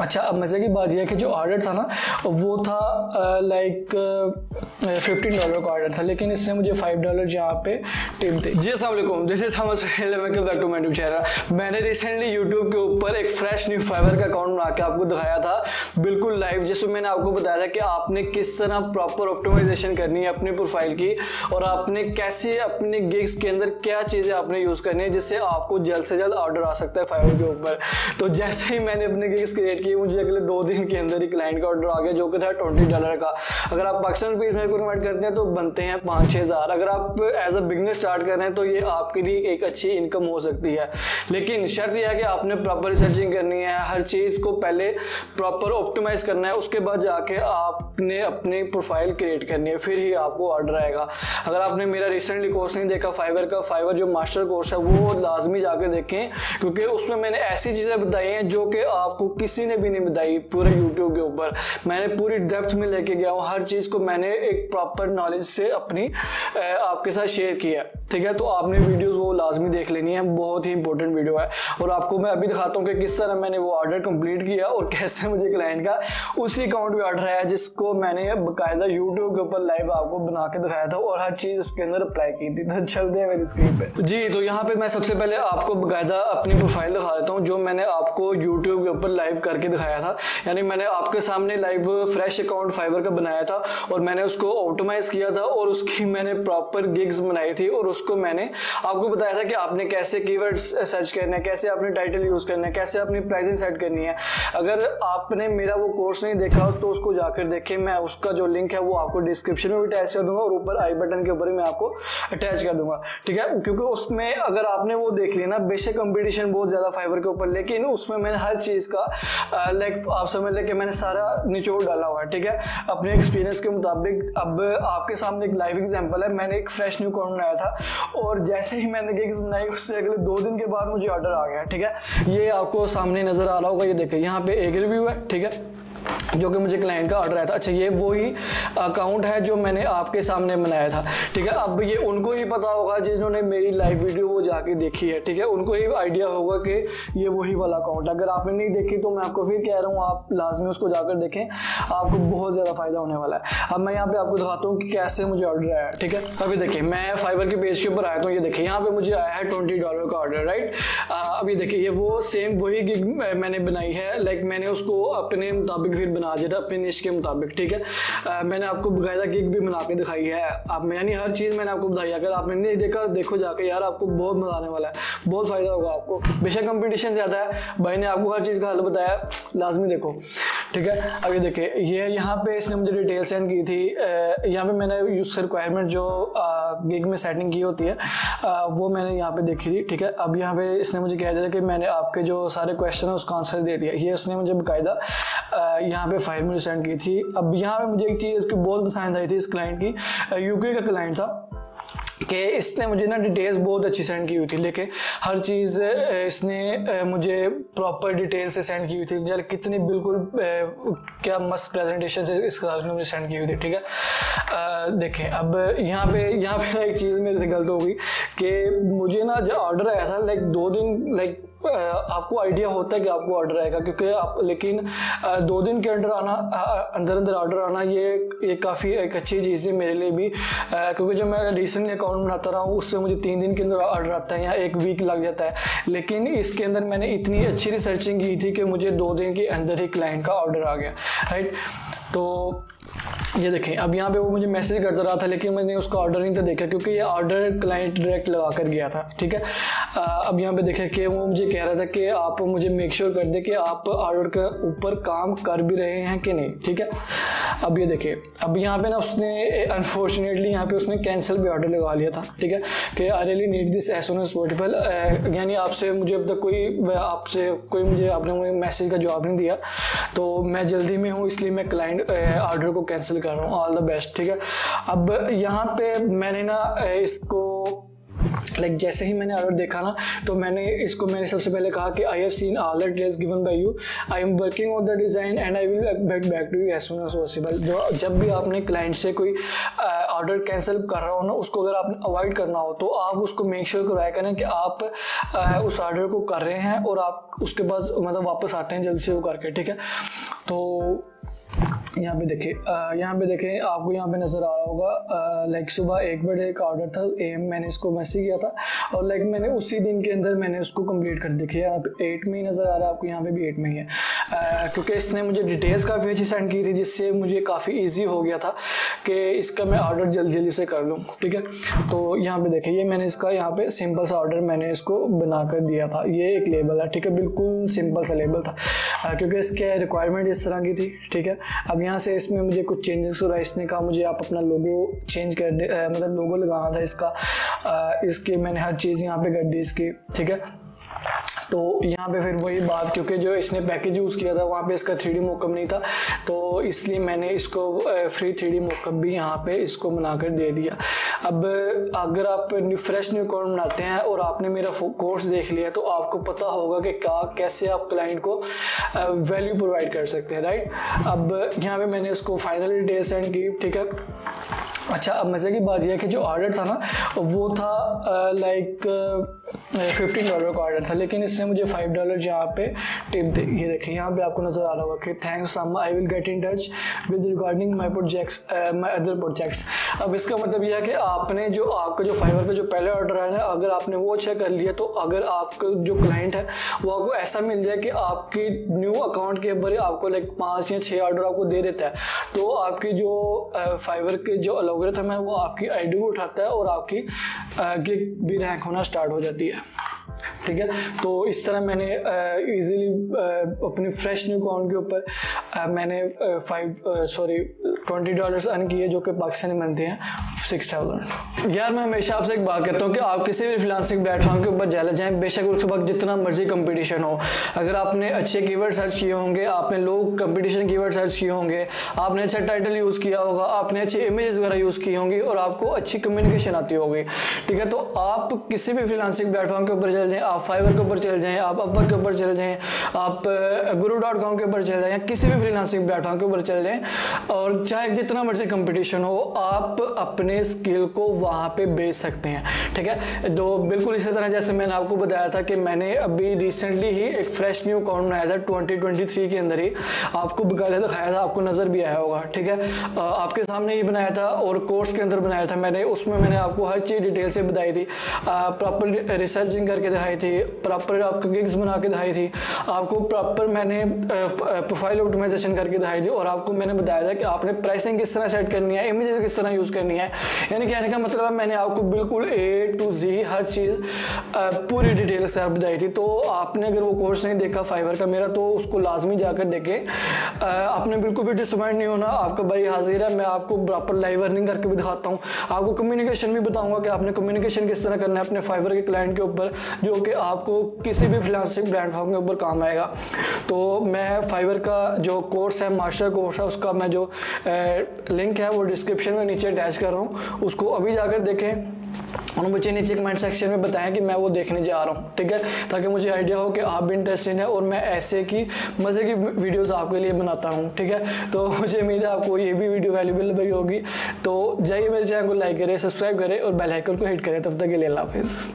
अच्छा, अब मज़े की बात यह है कि जो ऑर्डर था ना वो था लाइक $15 का ऑर्डर था, लेकिन इसने मुझे $5 यहाँ पे टिप दी। जी अस्सलाम वालेकुम, this is welcome back to my YouTube channel. मैंने रिसेंटली यूट्यूब के ऊपर एक फ्रेश न्यू फाइवर का अकाउंट बना के आपको दिखाया था बिल्कुल लाइव, जिसमें मैंने आपको बताया था कि आपने किस तरह प्रॉपर ऑप्टिमाइजेशन करनी है अपनी प्रोफाइल की, और आपने कैसे अपने गिग्स के अंदर क्या चीज़ें आपने यूज़ करनी है जिससे आपको जल्द से जल्द ऑर्डर आ सकता है फाइवर के ऊपर। तो जैसे ही मैंने अपने गिग्स क्रिएट किए, मुझे अगले 2 दिन के अंदर ही क्लाइंट का ऑर्डर आ गया जो कि था $20 का। अगर आप पाकिस्तान रुपीज़ में कन्वर्ट करते हैं तो बनते हैं 5-6 हज़ार। अगर आप एज अ बिगनर स्टार्ट कर रहे हैं तो ये आपके लिए एक अच्छी इनकम हो सकती है, लेकिन शर्त यह है कि आपने प्रॉपर रिसर्चिंग करनी है, हर चीज़ को पहले प्रॉपर ऑप्टिमाइज करना है, उसके बाद जाके आपने अपनी प्रोफाइल क्रिएट करनी है, फिर ही आपको ऑर्डर आएगा। अगर आपने मेरा रिसेंटली कोर्स नहीं देखा फाइवर का, फाइवर जो मास्टर कोर्स है वो लाजमी जाके देखें, क्योंकि उसमें मैंने ऐसी चीज़ें बताई हैं जो कि आपको किसी ने भी नहीं बताई पूरे यूट्यूब के ऊपर। मैंने पूरी डेप्थ में लेके गया हूँ, हर चीज़ को मैंने एक प्रॉपर नॉलेज से अपनी आपके साथ शेयर किया, ठीक है। तो आपने वीडियोस वो लाजमी देख लेनी है, बहुत ही इंपॉर्टेंट वीडियो है। और आपको मैं अभी दिखाता हूँ कि किस तरह मैंने वो ऑर्डर कंप्लीट किया और कैसे मुझे क्लाइंट का उसी अकाउंट पे ऑर्डर आया जिसको मैंने बाकायदा यूट्यूब के ऊपर लाइव आपको बना के दिखाया था और हर चीज़ उसके अंदर अप्लाई की थी। तो चलते हैं मेरी स्क्रीन पे। जी, तो यहाँ पे मैं सबसे पहले आपको बाकायदा अपनी प्रोफाइल दिखा देता हूँ जो मैंने आपको यूट्यूब के ऊपर लाइव करके दिखाया था। यानी मैंने आपके सामने लाइव फ्रेश अकाउंट फाइवर का बनाया था और मैंने उसको ऑप्टिमाइज किया था और उसकी मैंने प्रॉपर गिग्स बनाई थी और उसको मैंने आपको बताया था कि आपने कैसे कीवर्ड्स सर्च करना है, कैसे आपने टाइटल यूज करना है, कैसे अपनी प्राइसिंग सेट करनी है। अगर आपने मेरा वो कोर्स नहीं देखा तो उसको जाकर देखें, मैं उसका जो लिंक है वो आपको डिस्क्रिप्शन में भी अटैच कर दूंगा और ऊपर आई बटन के ऊपर ही मैं आपको अटैच कर दूंगा, ठीक है। क्योंकि उसमें अगर आपने वो देख लिया ना, बेशक कंपटीशन बहुत ज्यादा फाइवर के ऊपर, लेकिन उसमें मैंने हर चीज का लाइक आप समझ लें कि मैंने सारा निचोड़ डाला हुआ है, ठीक है, अपने एक्सपीरियंस के मुताबिक। अब आपके सामने एक लाइव एग्जांपल है, मैंने एक फ्रेश न्यू अकाउंट बनाया था और जैसे ही मैंने गिग्स बनाई उससे अगले 2 दिन के बाद मुझे ऑर्डर आ गया, ठीक है। ये आपको सामने नजर आ रहा होगा, ये देखिए यहाँ पे एक रिव्यू है, ठीक है, जो कि मुझे क्लाइंट का ऑर्डर आया था। अच्छा, ये वही अकाउंट है जो मैंने आपके सामने बनाया था, ठीक है। अब ये उनको ही पता होगा जिन्होंने मेरी लाइव वीडियो वो जाके देखी है, ठीक है, उनको ही आइडिया होगा कि ये वही वाला अकाउंट। अगर आपने नहीं देखी तो मैं आपको फिर कह रहा हूँ आप लाजमी उसको जाकर देखें, आपको बहुत ज़्यादा फायदा होने वाला है। अब मैं यहाँ पे आपको दिखाता हूँ कि कैसे मुझे ऑर्डर आया, ठीक है। अभी देखिए मैं फाइवर के पेज के ऊपर आया था, ये देखिए यहाँ पे मुझे आया है $20 का ऑर्डर, राइट। अभी देखिए ये वो सेम वही गिग मैंने बनाई है, लाइक मैंने उसको अपने मुताबिक फिर बना दिया था, अपने निश के मुताबिक, ठीक है। मैंने आपको बाकायदा गिग भी बना के दिखाई है, आप यानी हर चीज़ मैंने आपको बताई है। अगर आपने नहीं देखा देखो जाके यार, आपको बहुत मजा आने वाला है, बहुत फायदा होगा आपको। बेशक कंपटीशन ज़्यादा है, भाई ने आपको हर चीज़ का हल बताया, लाजमी देखो, ठीक है। अभी देखिए ये यहाँ पे इसने मुझे डिटेल सेंड की थी, यहाँ पे मैंने यूज रिक्वायरमेंट जो गिग में सेटिंग की होती है वो मैंने यहाँ पे देखी थी, ठीक है। अब यहाँ पे इसने मुझे कह दिया कि मैंने आपके जो सारे क्वेश्चन है उसका आंसर दे दिया, ये उसने मुझे बाकायदा यहाँ पे फाइल मुझे सेंड की थी। अब यहाँ पे मुझे एक चीज़ इसकी बहुत पसंद आई थी, इस क्लाइंट की, यूके का क्लाइंट था, कि इसने मुझे ना डिटेल्स बहुत अच्छी सेंड की हुई थी, लेकिन हर चीज़ इसने मुझे प्रॉपर डिटेल से सेंड की हुई थी, यार कितनी बिल्कुल क्या मस्त प्रेजेंटेशन से इस क्लास में मुझे सेंड की हुई थी, ठीक है। देखें अब यहाँ पे एक चीज़ मेरे से गलत हो गई कि मुझे ना जब ऑर्डर आया था लाइक 2 दिन, लाइक आपको आइडिया होता है कि आपको ऑर्डर आएगा, क्योंकि आप, लेकिन 2 दिन के अंदर ऑर्डर आना ये काफ़ी एक अच्छी चीज़ है मेरे लिए भी, क्योंकि जब मैं रिसेंटली अकाउंट बनाता रहा हूँ उससे मुझे 3 दिन के अंदर ऑर्डर आता है या 1 वीक लग जाता है, लेकिन इसके अंदर मैंने इतनी अच्छी रिसर्चिंग की थी कि मुझे 2 दिन के अंदर ही क्लाइंट का ऑर्डर आ गया, राइट। तो ये देखें अब यहाँ पे वो मुझे मैसेज करता रहा था, लेकिन मैंने उसका ऑर्डर नहीं था देखा, क्योंकि ये ऑर्डर क्लाइंट डायरेक्ट लगा कर गया था, ठीक है। अब यहाँ पे देखें कि वो मुझे कह रहा था कि आप मुझे मेक श्योर कर दे कि आप ऑर्डर के ऊपर काम कर भी रहे हैं कि नहीं, ठीक है। अब ये देखिए अब यहाँ पे ना उसने अनफॉर्चुनेटली यहाँ पे उसने कैंसिल भी ऑर्डर लगा लिया था, ठीक है, कि I really need this as soon as possible, यानी आपसे मुझे अब तक कोई मुझे आपने मैसेज का जवाब नहीं दिया, तो मैं जल्दी में हूँ इसलिए मैं क्लाइंट ऑर्डर को कैंसिल कर रहा हूँ, ऑल द बेस्ट, ठीक है। अब यहाँ पे मैंने ना इसको लाइक जैसे ही मैंने ऑर्डर देखा ना, तो मैंने सबसे पहले कहा कि I have seen all the details given by you, I am working on the design and I will get back to you as soon as possible. जब भी आपने क्लाइंट से कोई ऑर्डर कैंसिल कर रहा हो ना, उसको अगर आपने अवॉइड करना हो तो आप उसको मेक श्योर करवाया करें कि आप उस ऑर्डर को कर रहे हैं और आप उसके बाद मतलब वापस आते हैं जल्द से वो करके, ठीक है। तो यहाँ पे देखें आपको यहाँ पे नज़र आ रहा होगा लाइक सुबह 1 बजे का ऑर्डर था AM, मैंने इसको मैसेज किया था और लाइक मैंने उसी दिन के अंदर मैंने उसको कंप्लीट कर दिया। यहाँ पे 8 में ही नज़र आ रहा है आपको, यहाँ पे भी 8 में ही है क्योंकि इसने मुझे डिटेल्स काफ़ी अच्छी सेंड की थी, जिससे मुझे काफ़ी ईजी हो गया था कि इसका मैं ऑर्डर जल्दी से कर लूँ, ठीक है। तो यहाँ पे देखिए ये मैंने इसका यहाँ पे सिंपल सा ऑर्डर मैंने इसको बना कर दिया था। ये एक लेबल है, ठीक है, बिल्कुल सिंपल सा लेबल था क्योंकि इसके रिक्वायरमेंट इस तरह की थी, ठीक है। अब यहाँ से इसमें मुझे कुछ चेंजेस हो रहा है, इसने कहा मुझे आप अपना लोगो चेंज कर दे, मतलब लोगो लगाना था इसका, इसकी मैंने हर चीज़ यहाँ पे कर दी इसकी, ठीक है। तो यहाँ पे फिर वही बात, क्योंकि जो इसने पैकेज यूज़ किया था वहाँ पे इसका 3D मॉकअप नहीं था, तो इसलिए मैंने इसको फ्री 3D मॉकअप भी यहाँ पे इसको बनाकर दे दिया। अब अगर आप फ्रेश न्यू अकाउंट बनाते हैं और आपने मेरा कोर्स देख लिया तो आपको पता होगा कि कैसे आप क्लाइंट को वैल्यू प्रोवाइड कर सकते हैं, राइट। अब यहाँ पे मैंने इसको फाइनली डिटेल सेंड की, ठीक है। अच्छा, अब मज़े की बात यह है कि जो ऑर्डर था ना वो था लाइक $15 का ऑर्डर था, लेकिन इसने मुझे $5 यहाँ पे टिप दी। ये देखिए यहाँ पे आपको नज़र आ रहा होगा कि thanks Sama, I will get in touch with regarding my projects my other projects. अब इसका मतलब यह है कि आपने जो आपका जो फाइवर का जो पहले ऑर्डर है ना, अगर आपने वो चेक कर लिया तो अगर आपका जो क्लाइंट है वो आपको ऐसा मिल जाए कि आपकी न्यू अकाउंट के ऊपर आपको लाइक 5 या 6 ऑर्डर आपको दे देता है, तो आपकी जो फाइवर के जो एल्गोरिथम है वो आपकी आईडी को उठाता है और आपकी गिग भी रैंक होना स्टार्ट हो जाती है, ठीक है। तो इस तरह मैंने इजीली अपने फ्रेश न्यू अकाउंट के ऊपर मैंने $20 अर्न किए, जो कि पाकिस्तानी बनते हैं 6000। यार मैं हमेशा आपसे एक बात कहता हूँ कि आप किसी भी फ्रीलांसिंग प्लेटफॉर्म के ऊपर चले जाएं, बेशक उसके बाद जितना मर्जी कंपटीशन हो, अगर आपने अच्छे कीवर्ड सर्च किए होंगे, आपने लो कंपटीशन कीवर्ड सर्च किए होंगे, आपने अच्छा टाइटल यूज़ किया होगा, आपने अच्छे इमेजेस वगैरह यूज़ की होंगी और आपको अच्छी कम्युनिकेशन आती होगी, ठीक है। तो आप किसी भी फ्रीलांसिंग प्लेटफॉर्म के ऊपर चले जाएं, आप फाइवर के ऊपर चले जाएं, आप अपवर्क के ऊपर चले जाएं, आप guru.com के ऊपर चले जाएं, किसी भी फ्रीलांसिंग प्लेटफॉर्म के ऊपर चले जाएं, और चाहे जितना मर्जी कंपटीशन हो, आप अपने स्किल को वहां पे बेच सकते हैं, ठीक है। तो बिल्कुल इसी तरह जैसे मैंने आपको बताया था कि मैंने अभी रिसेंटली ही एक फ्रेश न्यू अकाउंट बनाया था 2023 के अंदर ही, आपको बकायदा दिखाया था, आपको नजर भी आया होगा, ठीक है। आपके सामने ही बनाया था और कोर्स के अंदर बनाया था मैंने, उसमें मैंने आपको हर चीज डिटेल से बताई थी, प्रॉपर रिसर्चिंग करके दिखाई थी, प्रॉपर आपको गिग्स बना के दिखाई थी, आपको प्रॉपर मैंने प्रोफाइल ऑप्टिमाइजेशन करके दिखाई थी, और आपको मैंने बताया था कि आपने प्राइसिंग किस तरह सेट करनी है, इमेजेस किस तरह यूज करनी है। यानी कहने का मतलब है मैंने आपको बिल्कुल A to Z हर चीज पूरी डिटेल से बताई थी। तो आपने अगर वो कोर्स नहीं देखा फाइवर का मेरा, तो उसको लाजमी जाकर देखें, आपने बिल्कुल भी डिसअपॉइंट नहीं होना। आपका भाई हाजिर है, मैं आपको प्रॉपर लाइव अर्निंग करके भी दिखाता हूँ, आपको कम्युनिकेशन भी बताऊंगा कि आपने कम्युनिकेशन किस तरह करना है अपने फाइवर के क्लाइंट के ऊपर, जो कि आपको किसी भी फ्रीलांसिंग प्लेटफॉर्म के ऊपर काम आएगा। तो मैं फाइवर का जो कोर्स है, मास्टर कोर्स है, उसका मैं जो लिंक है वो डिस्क्रिप्शन में नीचे अटैच कर रहा हूँ, उसको अभी जाकर देखें और मुझे नीचे कमेंट सेक्शन में बताएं कि मैं वो देखने जा रहा हूँ, ठीक है, ताकि मुझे आइडिया हो कि आप भी इंटरेस्टेड हैं और मैं ऐसे की मज़े की वीडियोस आपके लिए बनाता हूँ, ठीक है। तो मुझे उम्मीद है आपको ये भी वीडियो वैल्यूबल लगी होगी। तो जाइए मेरे चैनल को लाइक करें, सब्सक्राइब करें और बेल आइकन को हिट करें। तब तक के लिए अल्लाह हाफिज़।